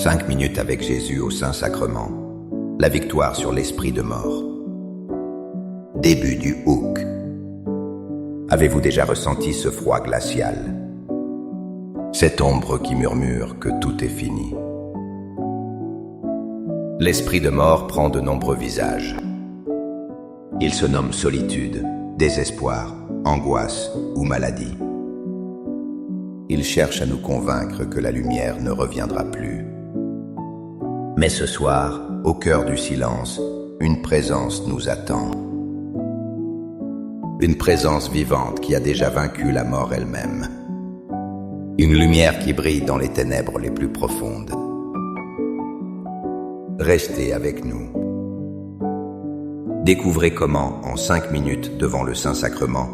5 minutes avec Jésus au Saint-Sacrement. La victoire sur l'esprit de mort. Début du Hook. Avez-vous déjà ressenti ce froid glacial? Cette ombre qui murmure que tout est fini. L'esprit de mort prend de nombreux visages. Il se nomme solitude, désespoir, angoisse ou maladie. Il cherche à nous convaincre que la lumière ne reviendra plus. Mais ce soir, au cœur du silence, une présence nous attend. Une présence vivante qui a déjà vaincu la mort elle-même. Une lumière qui brille dans les ténèbres les plus profondes. Restez avec nous. Découvrez comment, en 5 minutes devant le Saint-Sacrement,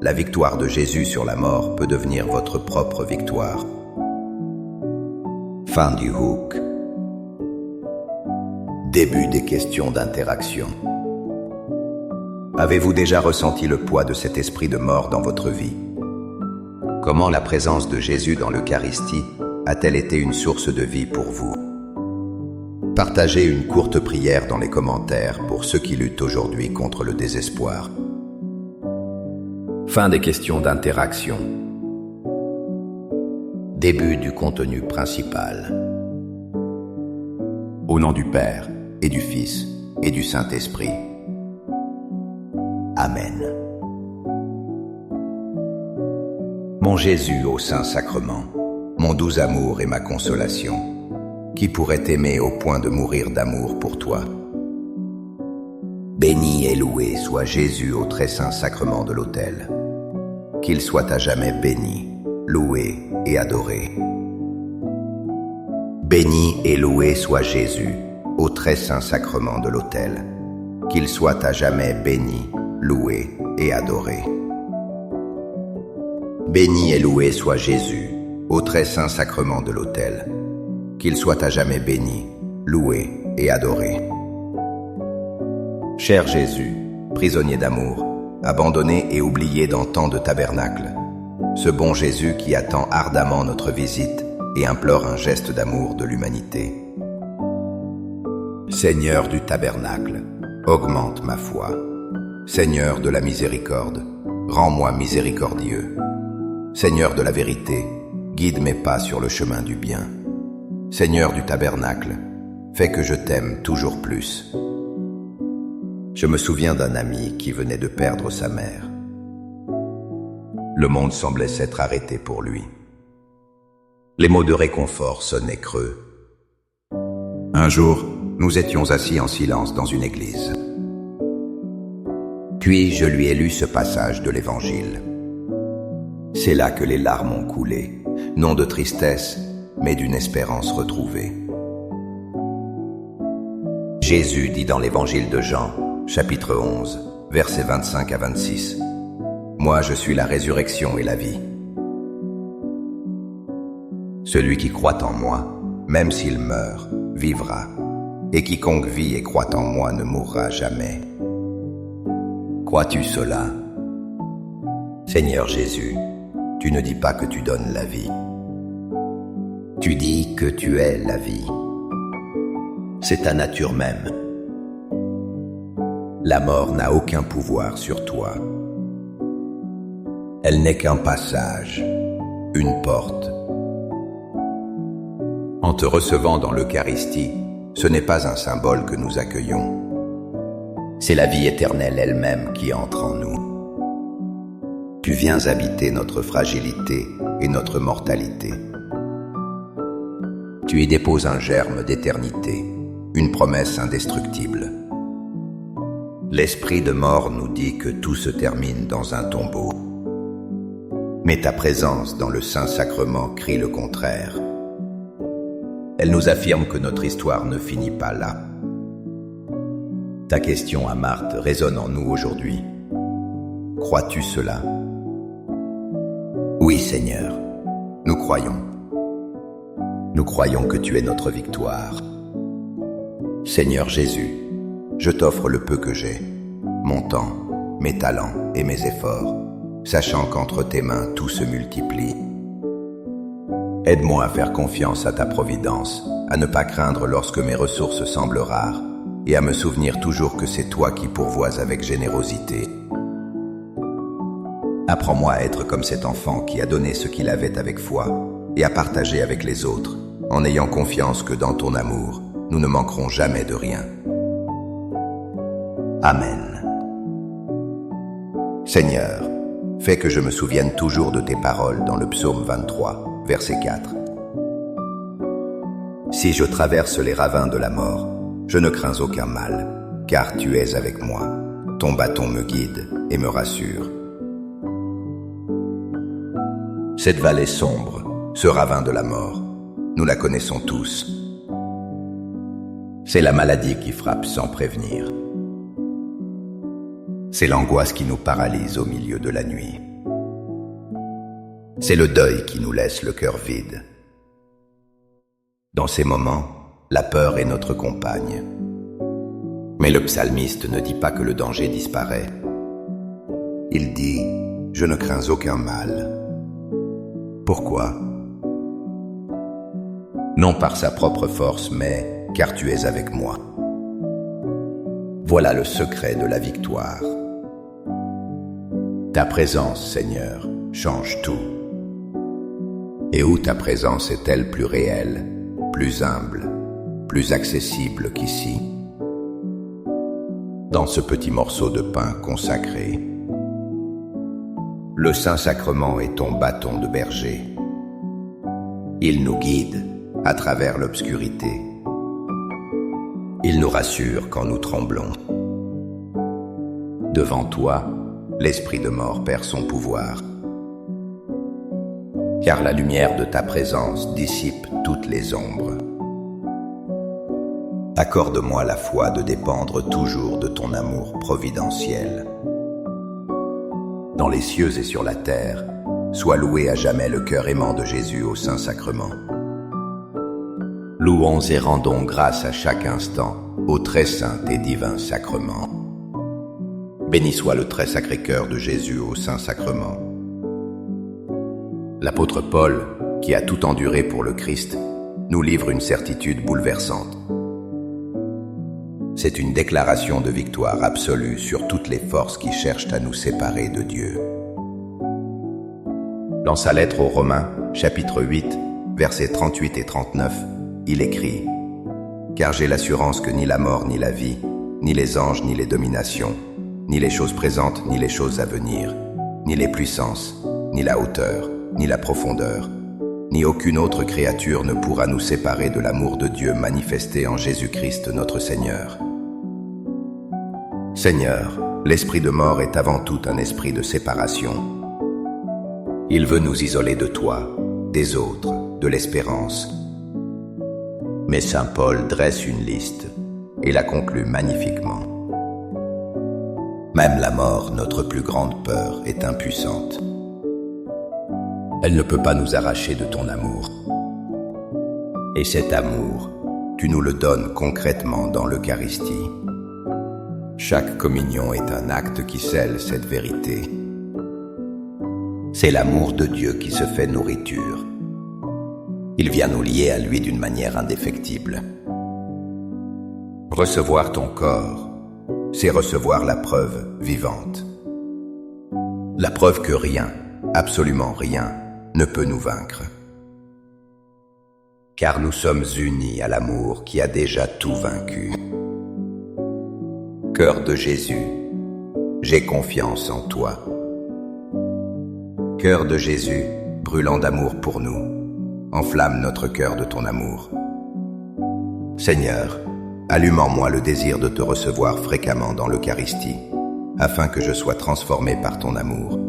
la victoire de Jésus sur la mort peut devenir votre propre victoire. Fin du Hook. Début des questions d'interaction. Avez-vous déjà ressenti le poids de cet esprit de mort dans votre vie? Comment la présence de Jésus dans l'Eucharistie a-t-elle été une source de vie pour vous? Partagez une courte prière dans les commentaires pour ceux qui luttent aujourd'hui contre le désespoir. Fin des questions d'interaction. Début du contenu principal. Au nom du Père, et du Fils, et du Saint-Esprit. Amen. Mon Jésus au Saint-Sacrement, mon doux amour et ma consolation, qui pourrait t'aimer au point de mourir d'amour pour toi? Béni et loué soit Jésus au très saint sacrement de l'autel. Qu'il soit à jamais béni, loué et adoré. Béni et loué soit Jésus au très saint sacrement de l'autel. Qu'il soit à jamais béni, loué et adoré. Béni et loué soit Jésus au très saint sacrement de l'autel. Qu'il soit à jamais béni, loué et adoré. Cher Jésus, prisonnier d'amour, abandonné et oublié dans tant de tabernacles, ce bon Jésus qui attend ardemment notre visite et implore un geste d'amour de l'humanité. Seigneur du tabernacle, augmente ma foi. Seigneur de la miséricorde, rends-moi miséricordieux. Seigneur de la vérité, guide mes pas sur le chemin du bien. Seigneur du tabernacle, fais que je t'aime toujours plus. Je me souviens d'un ami qui venait de perdre sa mère. Le monde semblait s'être arrêté pour lui. Les mots de réconfort sonnaient creux. Un jour, nous étions assis en silence dans une église. Puis je lui ai lu ce passage de l'Évangile. C'est là que les larmes ont coulé, non de tristesse, mais d'une espérance retrouvée. Jésus dit dans l'Évangile de Jean, chapitre 11, versets 25 à 26, « Moi je suis la résurrection et la vie. Celui qui croit en moi, même s'il meurt, vivra, et quiconque vit et croit en moi ne mourra jamais. » Crois-tu cela? Seigneur Jésus, tu ne dis pas que tu donnes la vie. Tu dis que tu es la vie. C'est ta nature même. La mort n'a aucun pouvoir sur toi. Elle n'est qu'un passage, une porte. En te recevant dans l'Eucharistie, ce n'est pas un symbole que nous accueillons. C'est la vie éternelle elle-même qui entre en nous. Tu viens habiter notre fragilité et notre mortalité. Tu y déposes un germe d'éternité, une promesse indestructible. L'esprit de mort nous dit que tout se termine dans un tombeau. Mais ta présence dans le Saint-Sacrement crie le contraire. Elle nous affirme que notre histoire ne finit pas là. Ta question à Marthe résonne en nous aujourd'hui. Crois-tu cela? Oui, Seigneur, nous croyons. Nous croyons que tu es notre victoire. Seigneur Jésus, je t'offre le peu que j'ai, mon temps, mes talents et mes efforts, sachant qu'entre tes mains tout se multiplie. Aide-moi à faire confiance à ta providence, à ne pas craindre lorsque mes ressources semblent rares, et à me souvenir toujours que c'est toi qui pourvois avec générosité. Apprends-moi à être comme cet enfant qui a donné ce qu'il avait avec foi, et à partager avec les autres, en ayant confiance que dans ton amour, nous ne manquerons jamais de rien. Amen. Seigneur, fais que je me souvienne toujours de tes paroles dans le psaume 23, verset 4. Si je traverse les ravins de la mort, je ne crains aucun mal, car tu es avec moi. Ton bâton me guide et me rassure. Cette vallée sombre, ce ravin de la mort, nous la connaissons tous. C'est la maladie qui frappe sans prévenir. C'est l'angoisse qui nous paralyse au milieu de la nuit. C'est le deuil qui nous laisse le cœur vide. Dans ces moments, la peur est notre compagne. Mais le psalmiste ne dit pas que le danger disparaît. Il dit « Je ne crains aucun mal ». Pourquoi? Non par sa propre force, mais car tu es avec moi. Voilà le secret de la victoire. Ta présence, Seigneur, change tout. Et où ta présence est-elle plus réelle, plus humble, plus accessible qu'ici? Dans ce petit morceau de pain consacré. Le Saint-Sacrement est ton bâton de berger. Il nous guide à travers l'obscurité. Il nous rassure quand nous tremblons. Devant toi, l'esprit de mort perd son pouvoir. Car la lumière de ta présence dissipe toutes les ombres. Accorde-moi la foi de dépendre toujours de ton amour providentiel. Dans les cieux et sur la terre, sois loué à jamais le cœur aimant de Jésus au Saint-Sacrement. Louons et rendons grâce à chaque instant au très saint et divin sacrement. Béni soit le très sacré cœur de Jésus au Saint-Sacrement. L'apôtre Paul, qui a tout enduré pour le Christ, nous livre une certitude bouleversante. C'est une déclaration de victoire absolue sur toutes les forces qui cherchent à nous séparer de Dieu. Dans sa lettre aux Romains, chapitre 8, versets 38 et 39, il écrit « Car j'ai l'assurance que ni la mort ni la vie, ni les anges ni les dominations, ni les choses présentes ni les choses à venir, ni les puissances, ni la hauteur, ni la profondeur, ni aucune autre créature ne pourra nous séparer de l'amour de Dieu manifesté en Jésus-Christ notre Seigneur. » Seigneur, l'esprit de mort est avant tout un esprit de séparation. Il veut nous isoler de toi, des autres, de l'espérance. Mais saint Paul dresse une liste et la conclut magnifiquement. Même la mort, notre plus grande peur, est impuissante. Elle ne peut pas nous arracher de ton amour. Et cet amour, tu nous le donnes concrètement dans l'Eucharistie. Chaque communion est un acte qui scelle cette vérité. C'est l'amour de Dieu qui se fait nourriture. Il vient nous lier à lui d'une manière indéfectible. Recevoir ton corps, c'est recevoir la preuve vivante. La preuve que rien, absolument rien, ne peut nous vaincre. Car nous sommes unis à l'amour qui a déjà tout vaincu. Cœur de Jésus, j'ai confiance en toi. Cœur de Jésus, brûlant d'amour pour nous, enflamme notre cœur de ton amour. Seigneur, allume en moi le désir de te recevoir fréquemment dans l'Eucharistie, afin que je sois transformé par ton amour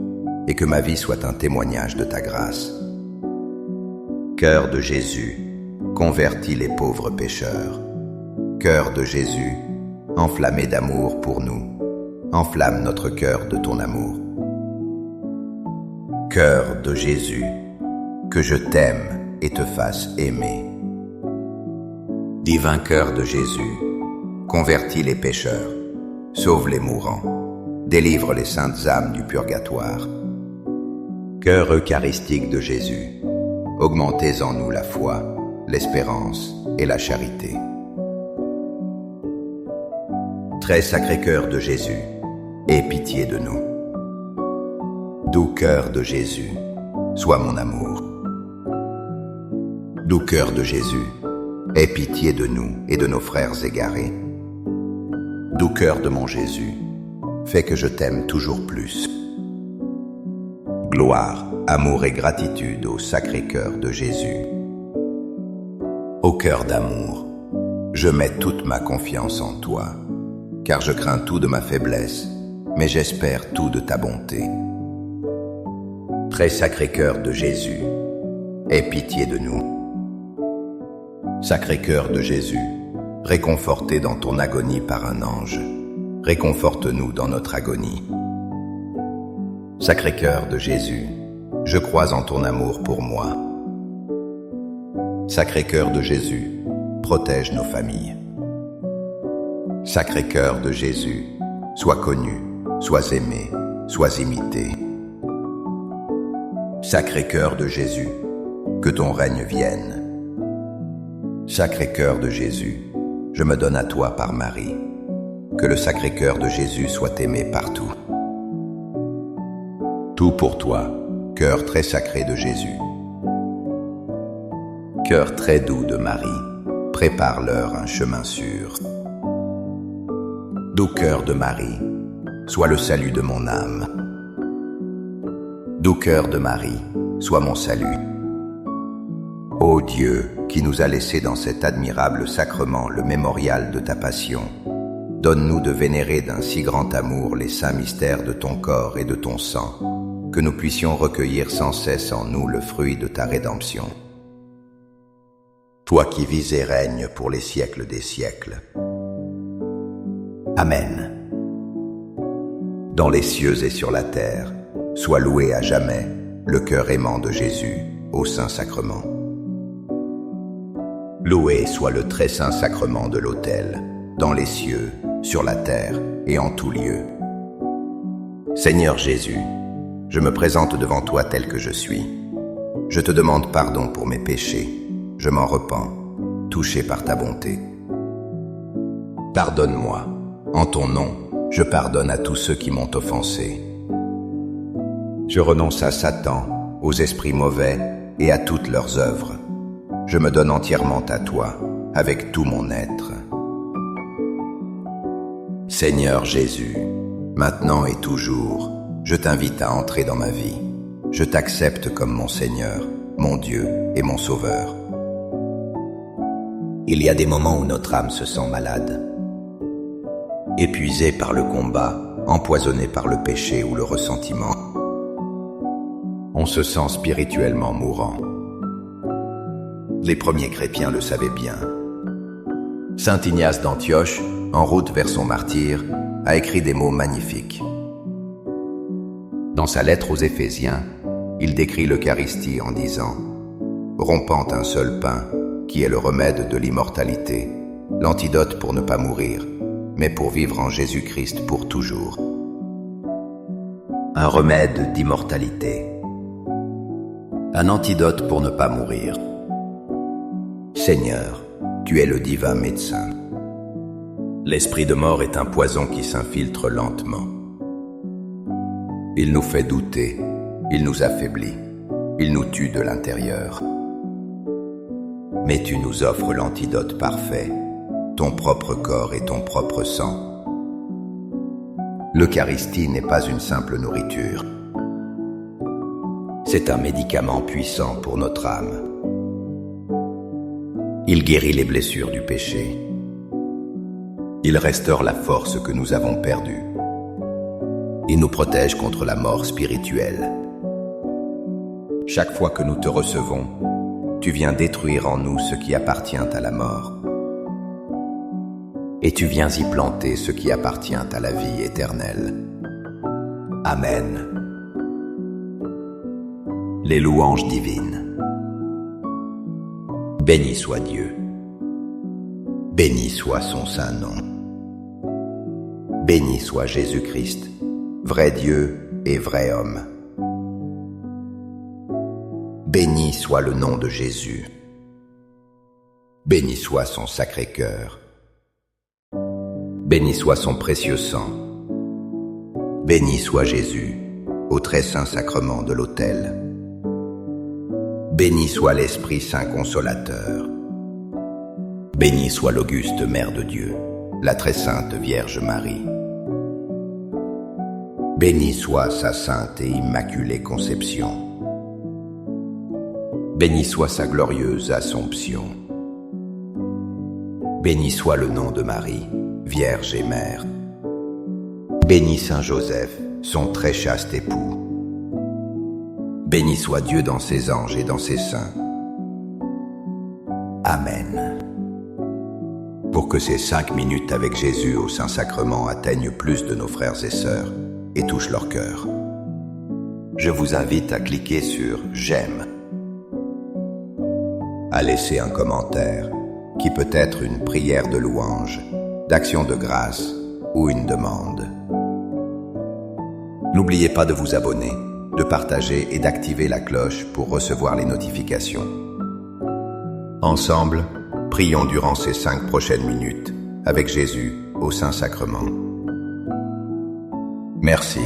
et que ma vie soit un témoignage de ta grâce. Cœur de Jésus, convertis les pauvres pécheurs. Cœur de Jésus, enflammé d'amour pour nous, enflamme notre cœur de ton amour. Cœur de Jésus, que je t'aime et te fasse aimer. Divin cœur de Jésus, convertis les pécheurs, sauve les mourants, délivre les saintes âmes du purgatoire. Cœur eucharistique de Jésus, augmentez en nous la foi, l'espérance et la charité. Très sacré cœur de Jésus, aie pitié de nous. Doux cœur de Jésus, sois mon amour. Doux cœur de Jésus, aie pitié de nous et de nos frères égarés. Doux cœur de mon Jésus, fais que je t'aime toujours plus. Gloire, amour et gratitude au sacré cœur de Jésus. Ô cœur d'amour, je mets toute ma confiance en toi, car je crains tout de ma faiblesse, mais j'espère tout de ta bonté. Très sacré cœur de Jésus, aie pitié de nous. Sacré cœur de Jésus, réconforté dans ton agonie par un ange, réconforte-nous dans notre agonie. Sacré cœur de Jésus, je crois en ton amour pour moi. Sacré cœur de Jésus, protège nos familles. Sacré cœur de Jésus, sois connu, sois aimé, sois imité. Sacré cœur de Jésus, que ton règne vienne. Sacré cœur de Jésus, je me donne à toi par Marie. Que le sacré cœur de Jésus soit aimé partout. Tout pour toi, cœur très sacré de Jésus. Cœur très doux de Marie, prépare-leur un chemin sûr. Doux cœur de Marie, sois le salut de mon âme. Doux cœur de Marie, sois mon salut. Ô Dieu, qui nous a laissé dans cet admirable sacrement le mémorial de ta passion, donne-nous de vénérer d'un si grand amour les saints mystères de ton corps et de ton sang, que nous puissions recueillir sans cesse en nous le fruit de ta rédemption. Toi qui vis et règnes pour les siècles des siècles. Amen. Dans les cieux et sur la terre, sois loué à jamais le cœur aimant de Jésus au Saint-Sacrement. Loué soit le très saint sacrement de l'autel, dans les cieux, sur la terre et en tout lieu. Seigneur Jésus, je me présente devant toi tel que je suis. Je te demande pardon pour mes péchés. Je m'en repens, touché par ta bonté. Pardonne-moi. En ton nom, je pardonne à tous ceux qui m'ont offensé. Je renonce à Satan, aux esprits mauvais et à toutes leurs œuvres. Je me donne entièrement à toi, avec tout mon être. Seigneur Jésus, maintenant et toujours, je t'invite à entrer dans ma vie. Je t'accepte comme mon Seigneur, mon Dieu et mon Sauveur. Il y a des moments où notre âme se sent malade, épuisée par le combat, empoisonnée par le péché ou le ressentiment. On se sent spirituellement mourant. Les premiers chrétiens le savaient bien. Saint Ignace d'Antioche, en route vers son martyre, a écrit des mots magnifiques. Dans sa lettre aux Éphésiens, il décrit l'Eucharistie en disant « Rompant un seul pain, qui est le remède de l'immortalité, l'antidote pour ne pas mourir, mais pour vivre en Jésus-Christ pour toujours. » Un remède d'immortalité. Un antidote pour ne pas mourir. Seigneur, tu es le divin médecin. L'esprit de mort est un poison qui s'infiltre lentement. Il nous fait douter, il nous affaiblit, il nous tue de l'intérieur. Mais tu nous offres l'antidote parfait, ton propre corps et ton propre sang. L'Eucharistie n'est pas une simple nourriture. C'est un médicament puissant pour notre âme. Il guérit les blessures du péché. Il restaure la force que nous avons perdue. Il nous protège contre la mort spirituelle. Chaque fois que nous te recevons, tu viens détruire en nous ce qui appartient à la mort. Et tu viens y planter ce qui appartient à la vie éternelle. Amen. Les louanges divines. Béni soit Dieu. Béni soit son saint nom. Béni soit Jésus-Christ, vrai Dieu et vrai homme. Béni soit le nom de Jésus. Béni soit son sacré cœur. Béni soit son précieux sang. Béni soit Jésus, au très saint sacrement de l'autel. Béni soit l'Esprit Saint consolateur. Béni soit l'auguste Mère de Dieu, la très sainte Vierge Marie. Béni soit sa sainte et immaculée conception. Béni soit sa glorieuse Assomption. Béni soit le nom de Marie, Vierge et Mère. Béni Saint Joseph, son très chaste époux. Béni soit Dieu dans ses anges et dans ses saints. Amen. Pour que ces 5 minutes avec Jésus au Saint-Sacrement atteignent plus de nos frères et sœurs et touchent leur cœur, je vous invite à cliquer sur « J'aime », à laisser un commentaire qui peut être une prière de louange, d'action de grâce ou une demande. N'oubliez pas de vous abonner, de partager et d'activer la cloche pour recevoir les notifications. Ensemble, prions durant ces 5 prochaines minutes avec Jésus au Saint-Sacrement. Merci